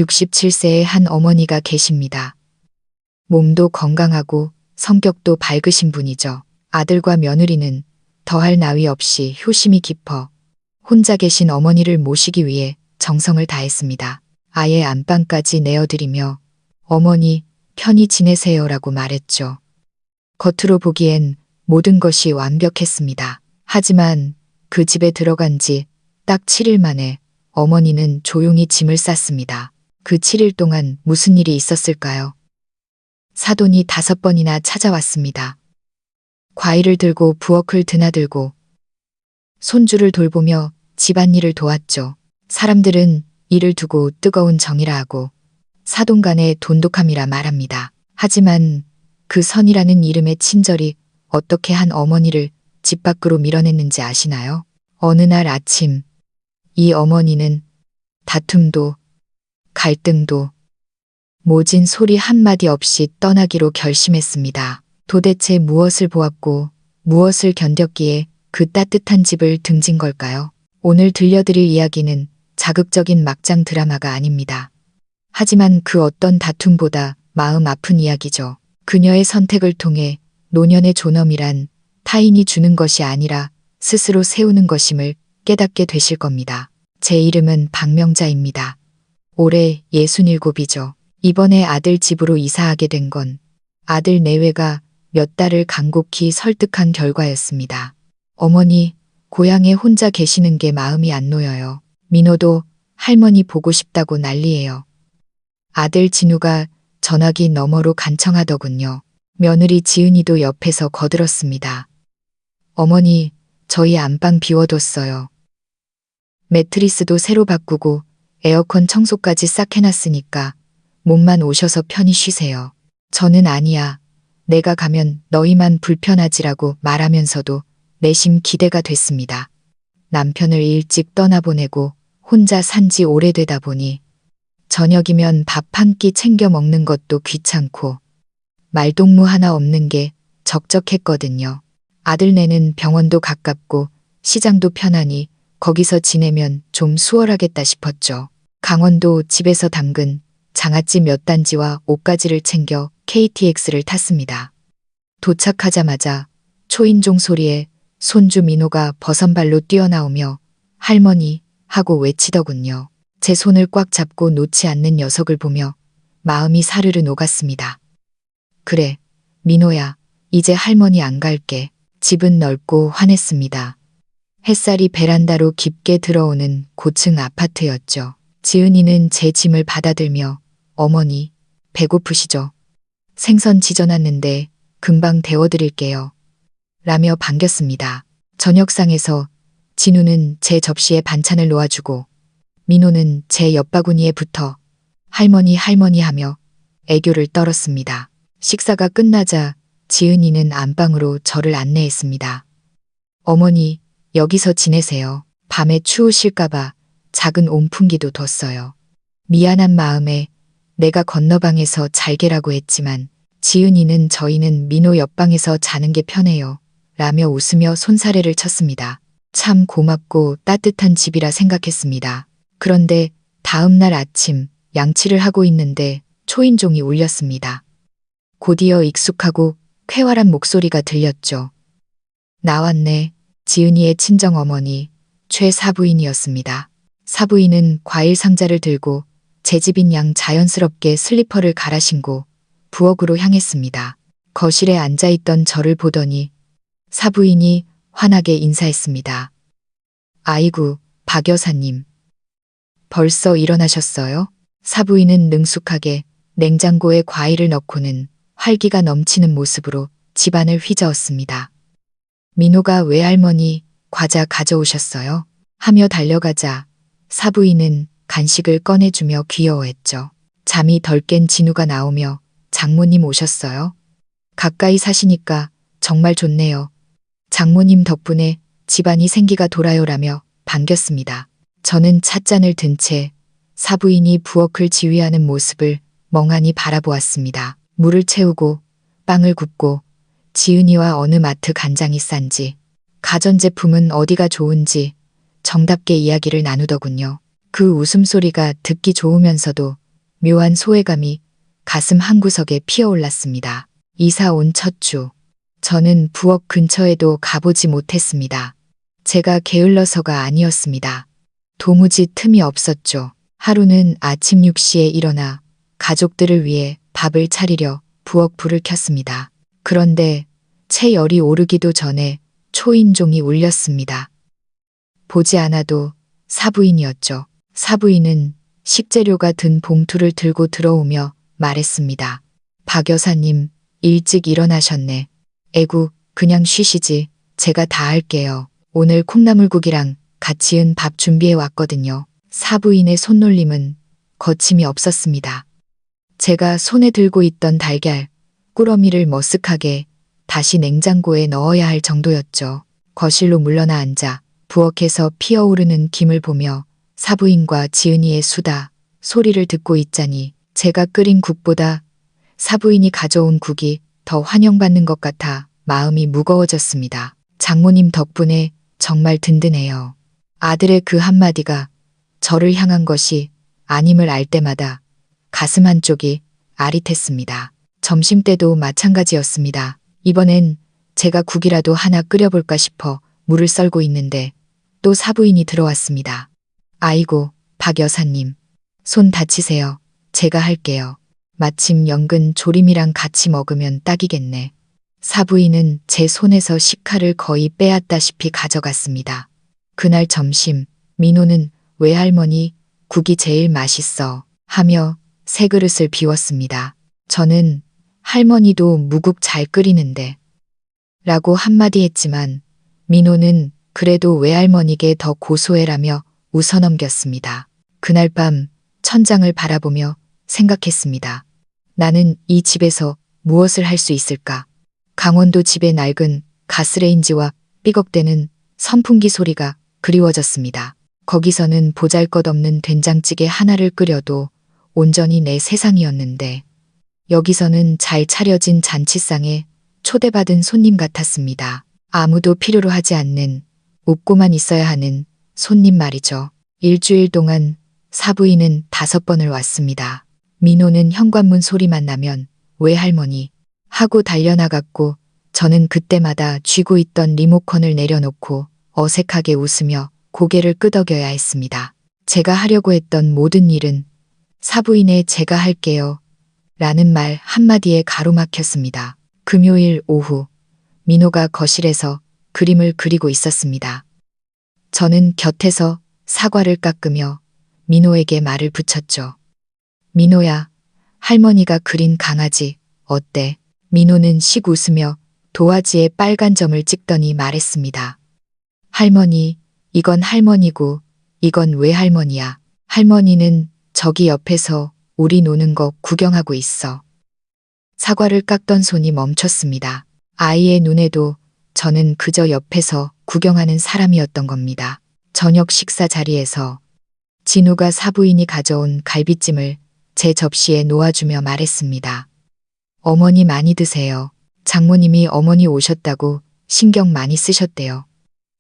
67세의 한 어머니가 계십니다. 몸도 건강하고 성격도 밝으신 분이죠. 아들과 며느리는 더할 나위 없이 효심이 깊어 혼자 계신 어머니를 모시기 위해 정성을 다했습니다. 아예 안방까지 내어드리며 어머니 편히 지내세요라고 말했죠. 겉으로 보기엔 모든 것이 완벽했습니다. 하지만 그 집에 들어간 지 딱 7일 만에 어머니는 조용히 짐을 쌌습니다. 그 7일 동안 무슨 일이 있었을까요? 사돈이 5번이나 찾아왔습니다. 과일을 들고 부엌을 드나들고 손주를 돌보며 집안일을 도왔죠. 사람들은 이를 두고 뜨거운 정이라 하고 사돈 간의 돈독함이라 말합니다. 하지만 그 선이라는 이름의 친절이 어떻게 한 어머니를 집 밖으로 밀어냈는지 아시나요? 어느 날 아침 이 어머니는 다툼도 갈등도 모진 소리 한마디 없이 떠나기로 결심했습니다. 도대체 무엇을 보았고 무엇을 견뎠기에 그 따뜻한 집을 등진 걸까요? 오늘 들려드릴 이야기는 자극적인 막장 드라마가 아닙니다. 하지만 그 어떤 다툼보다 마음 아픈 이야기죠. 그녀의 선택을 통해 노년의 존엄이란 타인이 주는 것이 아니라 스스로 세우는 것임을 깨닫게 되실 겁니다. 제 이름은 박명자입니다. 올해 67이죠. 이번에 아들 집으로 이사하게 된 건 아들 내외가 몇 달을 간곡히 설득한 결과였습니다. 어머니, 고향에 혼자 계시는 게 마음이 안 놓여요. 민호도 할머니 보고 싶다고 난리예요. 아들 진우가 전화기 너머로 간청하더군요. 며느리 지은이도 옆에서 거들었습니다. 어머니, 저희 안방 비워뒀어요. 매트리스도 새로 바꾸고 에어컨 청소까지 싹 해놨으니까 몸만 오셔서 편히 쉬세요. 저는 아니야. 내가 가면 너희만 불편하지라고 말하면서도 내심 기대가 됐습니다. 남편을 일찍 떠나보내고 혼자 산지 오래되다 보니 저녁이면 밥 한 끼 챙겨 먹는 것도 귀찮고 말동무 하나 없는 게 적적했거든요. 아들네는 병원도 가깝고 시장도 편하니 거기서 지내면 좀 수월하겠다 싶었죠. 강원도 집에서 담근 장아찌 몇 단지와 옷가지를 챙겨 KTX를 탔습니다. 도착하자마자 초인종 소리에 손주 민호가 버선발로 뛰어나오며 할머니 하고 외치더군요. 제 손을 꽉 잡고 놓지 않는 녀석을 보며 마음이 사르르 녹았습니다. 그래, 민호야, 이제 할머니 안 갈게. 집은 넓고 환했습니다. 햇살이 베란다로 깊게 들어오는 고층 아파트였죠. 지은이는 제 짐을 받아들며 어머니, 배고프시죠? 생선 지져놨는데 금방 데워드릴게요. 라며 반겼습니다. 저녁상에서 진우는 제 접시에 반찬을 놓아주고 민호는 제 옆바구니에 붙어 할머니 할머니 하며 애교를 떨었습니다. 식사가 끝나자 지은이는 안방으로 저를 안내했습니다. 어머니, 여기서 지내세요. 밤에 추우실까봐 작은 온풍기도 뒀어요. 미안한 마음에 내가 건너방에서 잘게라고 했지만 지은이는 저희는 민호 옆방에서 자는 게 편해요. 라며 웃으며 손사래를 쳤습니다. 참 고맙고 따뜻한 집이라 생각했습니다. 그런데 다음 날 아침 양치를 하고 있는데 초인종이 울렸습니다. 곧이어 익숙하고 쾌활한 목소리가 들렸죠. 나왔네. 지은이의 친정어머니 최 사부인이었습니다. 사부인은 과일 상자를 들고 제 집인 양 자연스럽게 슬리퍼를 갈아 신고 부엌으로 향했습니다. 거실에 앉아있던 저를 보더니 사부인이 환하게 인사했습니다. 아이고, 박 여사님. 벌써 일어나셨어요? 사부인은 능숙하게 냉장고에 과일을 넣고는 활기가 넘치는 모습으로 집안을 휘저었습니다. 민호가 외할머니 과자 가져오셨어요? 하며 달려가자 사부인은 간식을 꺼내주며 귀여워했죠. 잠이 덜 깬 진우가 나오며 장모님 오셨어요? 가까이 사시니까 정말 좋네요. 장모님 덕분에 집안이 생기가 돌아요라며 반겼습니다. 저는 찻잔을 든 채 사부인이 부엌을 지휘하는 모습을 멍하니 바라보았습니다. 물을 채우고 빵을 굽고 지은이와 어느 마트 간장이 싼지 가전제품은 어디가 좋은지 정답게 이야기를 나누더군요. 그 웃음소리가 듣기 좋으면서도 묘한 소외감이 가슴 한구석에 피어올랐습니다. 이사 온 첫 주, 저는 부엌 근처에도 가보지 못했습니다. 제가 게을러서가 아니었습니다. 도무지 틈이 없었죠. 하루는 아침 6시에 일어나 가족들을 위해 밥을 차리려 부엌 불을 켰습니다. 그런데 채 열이 오르기도 전에 초인종이 울렸습니다. 보지 않아도 사부인이었죠. 사부인은 식재료가 든 봉투를 들고 들어오며 말했습니다. 박 여사님, 일찍 일어나셨네. 에구, 그냥 쉬시지. 제가 다 할게요. 오늘 콩나물국이랑 갓 지은 밥 준비해 왔거든요. 사부인의 손놀림은 거침이 없었습니다. 제가 손에 들고 있던 달걀, 꾸러미를 머쓱하게 다시 냉장고에 넣어야 할 정도였죠. 거실로 물러나 앉아 부엌에서 피어오르는 김을 보며 사부인과 지은이의 수다, 소리를 듣고 있자니 제가 끓인 국보다 사부인이 가져온 국이 더 환영받는 것 같아 마음이 무거워졌습니다. 장모님 덕분에 정말 든든해요. 아들의 그 한마디가 저를 향한 것이 아님을 알 때마다 가슴 한쪽이 아릿했습니다. 점심때도 마찬가지였습니다. 이번엔 제가 국이라도 하나 끓여볼까 싶어 물을 썰고 있는데 또 사부인이 들어왔습니다. 아이고, 박 여사님. 손 다치세요. 제가 할게요. 마침 연근 조림이랑 같이 먹으면 딱이겠네. 사부인은 제 손에서 식칼을 거의 빼앗다시피 가져갔습니다. 그날 점심, 민호는 외할머니 국이 제일 맛있어 하며 새 그릇을 비웠습니다. 저는 할머니도 무국 잘 끓이는데 라고 한마디 했지만 민호는 그래도 외할머니께 더 고소해라며 웃어넘겼습니다. 그날 밤 천장을 바라보며 생각했습니다. 나는 이 집에서 무엇을 할 수 있을까? 강원도 집의 낡은 가스레인지와 삐걱대는 선풍기 소리가 그리워졌습니다. 거기서는 보잘것없는 된장찌개 하나를 끓여도 온전히 내 세상이었는데 여기서는 잘 차려진 잔치상에 초대받은 손님 같았습니다. 아무도 필요로 하지 않는 웃고만 있어야 하는 손님 말이죠. 일주일 동안 사부인은 5번을 왔습니다. 민호는 현관문 소리만 나면 외할머니 하고 달려나갔고 저는 그때마다 쥐고 있던 리모컨을 내려놓고 어색하게 웃으며 고개를 끄덕여야 했습니다. 제가 하려고 했던 모든 일은 사부인의 제가 할게요 라는 말 한마디에 가로막혔습니다. 금요일 오후 민호가 거실에서 그림을 그리고 있었습니다. 저는 곁에서 사과를 깎으며 민호에게 말을 붙였죠. 민호야, 할머니가 그린 강아지 어때? 민호는 씩 웃으며 도화지에 빨간 점을 찍더니 말했습니다. 할머니, 이건 할머니고 이건 외할머니야. 할머니는 저기 옆에서 우리 노는 거 구경하고 있어. 사과를 깎던 손이 멈췄습니다. 아이의 눈에도 저는 그저 옆에서 구경하는 사람이었던 겁니다. 저녁 식사 자리에서 진우가 사부인이 가져온 갈비찜을 제 접시에 놓아주며 말했습니다. 어머니 많이 드세요. 장모님이 어머니 오셨다고 신경 많이 쓰셨대요.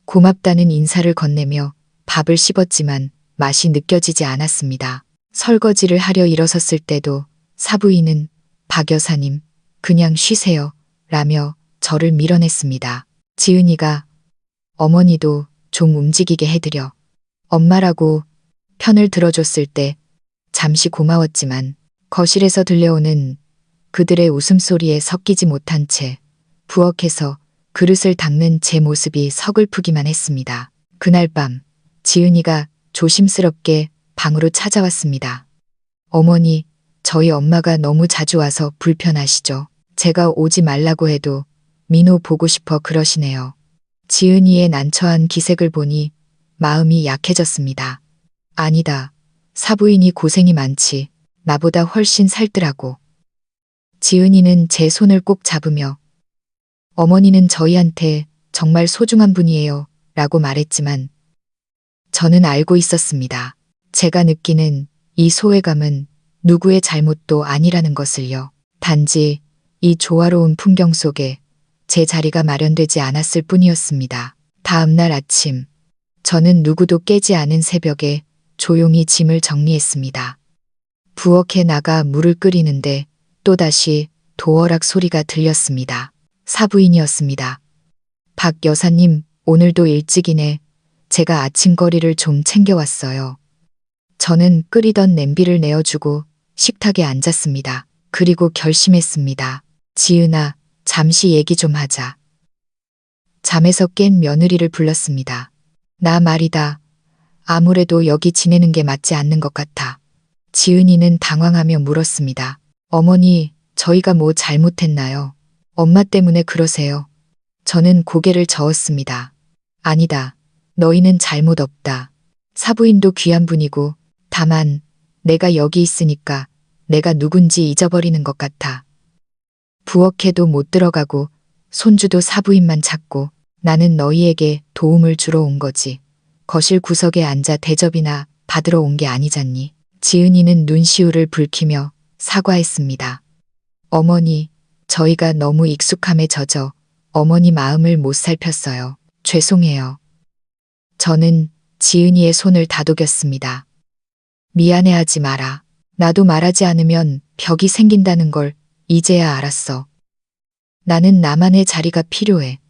고맙다는 인사를 건네며 밥을 씹었지만 맛이 느껴지지 않았습니다. 설거지를 하려 일어섰을 때도 사부인은 박 여사님, 그냥 쉬세요 라며 저를 밀어냈습니다. 지은이가 어머니도 좀 움직이게 해드려. 엄마라고 편을 들어줬을 때 잠시 고마웠지만 거실에서 들려오는 그들의 웃음소리에 섞이지 못한 채 부엌에서 그릇을 닦는 제 모습이 서글프기만 했습니다. 그날 밤 지은이가 조심스럽게 방으로 찾아왔습니다. 어머니, 저희 엄마가 너무 자주 와서 불편하시죠? 제가 오지 말라고 해도 민호 보고 싶어 그러시네요. 지은이의 난처한 기색을 보니 마음이 약해졌습니다. 아니다. 사부인이 고생이 많지. 나보다 훨씬 살뜰하고. 지은이는 제 손을 꼭 잡으며 어머니는 저희한테 정말 소중한 분이에요 라고 말했지만 저는 알고 있었습니다. 제가 느끼는 이 소외감은 누구의 잘못도 아니라는 것을요. 단지 이 조화로운 풍경 속에 제 자리가 마련되지 않았을 뿐이었습니다. 다음 날 아침, 저는 누구도 깨지 않은 새벽에 조용히 짐을 정리했습니다. 부엌에 나가 물을 끓이는데 또다시 도어락 소리가 들렸습니다. 사부인이었습니다. 박 여사님, 오늘도 일찍이네. 제가 아침거리를 좀 챙겨왔어요. 저는 끓이던 냄비를 내어주고 식탁에 앉았습니다. 그리고 결심했습니다. 지은아, 잠시 얘기 좀 하자. 잠에서 깬 며느리를 불렀습니다. 나 말이다. 아무래도 여기 지내는 게 맞지 않는 것 같아. 지은이는 당황하며 물었습니다. 어머니, 저희가 뭐 잘못했나요? 엄마 때문에 그러세요. 저는 고개를 저었습니다. 아니다. 너희는 잘못 없다. 사부인도 귀한 분이고, 다만 내가 여기 있으니까 내가 누군지 잊어버리는 것 같아. 부엌에도 못 들어가고 손주도 사부인만 찾고 나는 너희에게 도움을 주러 온 거지. 거실 구석에 앉아 대접이나 받으러 온 게 아니잖니. 지은이는 눈시울을 붉히며 사과했습니다. 어머니, 저희가 너무 익숙함에 젖어 어머니 마음을 못 살폈어요. 죄송해요. 저는 지은이의 손을 다독였습니다. 미안해하지 마라. 나도 말하지 않으면 벽이 생긴다는 걸 이제야 알았어. 나는 나만의 자리가 필요해.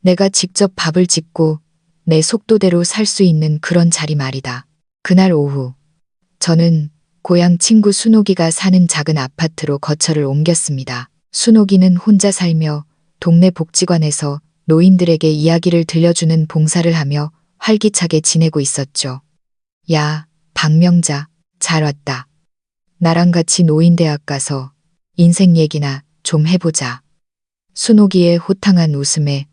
내가 직접 밥을 짓고 내 속도대로 살 수 있는 그런 자리 말이다. 그날 오후, 저는 고향 친구 순옥이가 사는 작은 아파트로 거처를 옮겼습니다. 순옥이는 혼자 살며 동네 복지관에서 노인들에게 이야기를 들려주는 봉사를 하며 활기차게 지내고 있었죠. 야, 박명자, 잘 왔다. 나랑 같이 노인대학 가서 인생 얘기나 좀 해보자. 순옥이의 호탕한 웃음에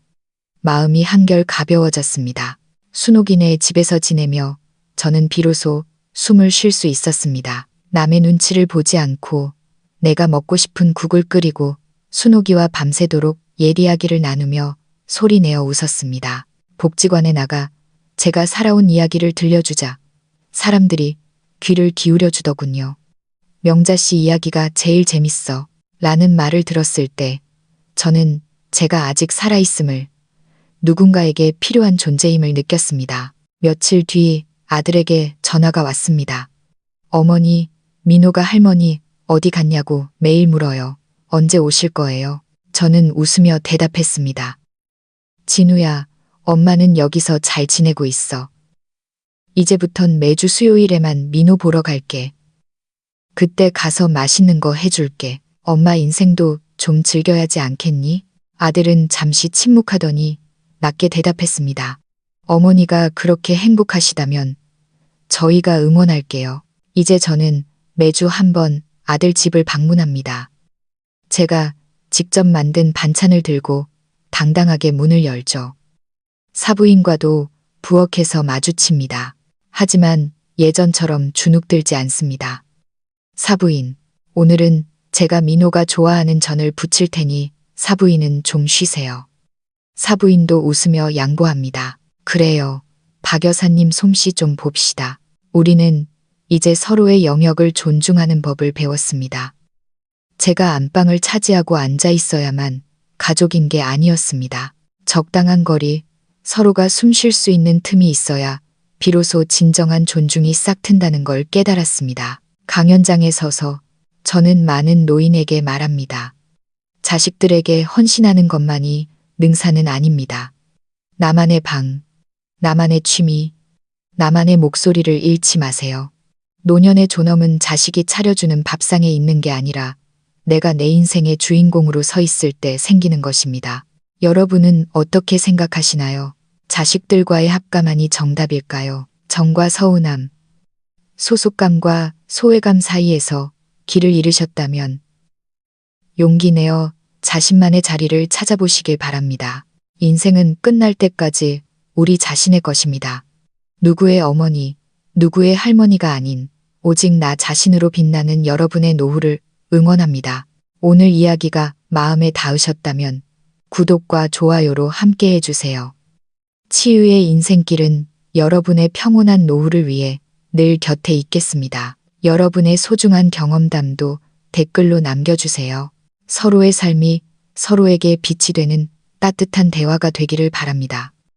마음이 한결 가벼워졌습니다. 순옥이네 집에서 지내며 저는 비로소 숨을 쉴 수 있었습니다. 남의 눈치를 보지 않고 내가 먹고 싶은 국을 끓이고 순옥이와 밤새도록 옛 이야기를 나누며 소리내어 웃었습니다. 복지관에 나가 제가 살아온 이야기를 들려주자 사람들이 귀를 기울여 주더군요. 명자 씨 이야기가 제일 재밌어 라는 말을 들었을 때 저는 제가 아직 살아있음을, 누군가에게 필요한 존재임을 느꼈습니다. 며칠 뒤 아들에게 전화가 왔습니다. 어머니, 민호가 할머니 어디 갔냐고 매일 물어요. 언제 오실 거예요? 저는 웃으며 대답했습니다. 진우야, 엄마는 여기서 잘 지내고 있어. 이제부턴 매주 수요일에만 민호 보러 갈게. 그때 가서 맛있는 거 해줄게. 엄마 인생도 좀 즐겨야지 않겠니? 아들은 잠시 침묵하더니 낮게 대답했습니다. 어머니가 그렇게 행복하시다면 저희가 응원할게요. 이제 저는 매주 한 번 아들 집을 방문합니다. 제가 직접 만든 반찬을 들고 당당하게 문을 열죠. 사부인과도 부엌에서 마주칩니다. 하지만 예전처럼 주눅들지 않습니다. 사부인, 오늘은 제가 민호가 좋아하는 전을 부칠 테니 사부인은 좀 쉬세요. 사부인도 웃으며 양보합니다. 그래요. 박 여사님 솜씨 좀 봅시다. 우리는 이제 서로의 영역을 존중하는 법을 배웠습니다. 제가 안방을 차지하고 앉아 있어야만 가족인 게 아니었습니다. 적당한 거리, 서로가 숨 쉴 수 있는 틈이 있어야 비로소 진정한 존중이 싹 튼다는 걸 깨달았습니다. 강연장에 서서 저는 많은 노인에게 말합니다. 자식들에게 헌신하는 것만이 능사는 아닙니다. 나만의 방, 나만의 취미, 나만의 목소리를 잃지 마세요. 노년의 존엄은 자식이 차려주는 밥상에 있는 게 아니라 내가 내 인생의 주인공으로 서 있을 때 생기는 것입니다. 여러분은 어떻게 생각하시나요? 자식들과의 합감만이 정답일까요? 정과 서운함, 소속감과 소외감 사이에서 길을 잃으셨다면 용기 내어 자신만의 자리를 찾아보시길 바랍니다. 인생은 끝날 때까지 우리 자신의 것입니다. 누구의 어머니, 누구의 할머니가 아닌 오직 나 자신으로 빛나는 여러분의 노후를 응원합니다. 오늘 이야기가 마음에 닿으셨다면 구독과 좋아요로 함께 해주세요. 치유의 인생길은 여러분의 평온한 노후를 위해 늘 곁에 있겠습니다. 여러분의 소중한 경험담도 댓글로 남겨주세요. 서로의 삶이 서로에게 빛이 되는 따뜻한 대화가 되기를 바랍니다.